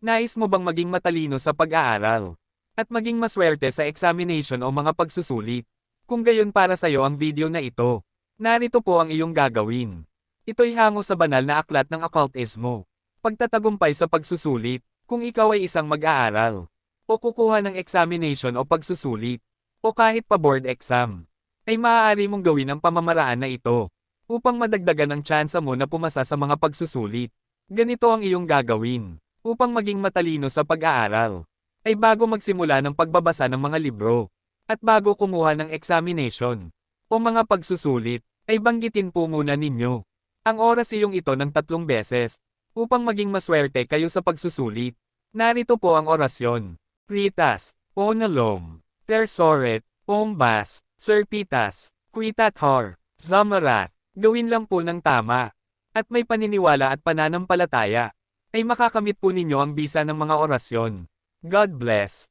Nais mo bang maging matalino sa pag-aaral? At maging maswerte sa examination o mga pagsusulit? Kung gayon para sa'yo ang video na ito, narito po ang iyong gagawin. Ito'y hango sa banal na aklat ng occultismo. Pagtatagumpay sa pagsusulit, kung ikaw ay isang mag-aaral, o kukuha ng examination o pagsusulit, o kahit pa board exam, ay maaari mong gawin ang pamamaraan na ito, upang madagdagan ang tsansa mo na pumasa sa mga pagsusulit. Ganito ang iyong gagawin. Upang maging matalino sa pag-aaral, ay bago magsimula ng pagbabasa ng mga libro, at bago kumuha ng examination, o mga pagsusulit, ay banggitin po muna ninyo ang oras iyong ito ng 3 beses, upang maging maswerte kayo sa pagsusulit. Narito po ang orasyon. Ritas, Onalom, Tersoret, Ombas, Serpitas, Quitathor, Zamarat. Gawin lang po ng tama, at may paniniwala at pananampalataya, ay makakamit po ninyo ang bisa ng mga orasyon. God bless.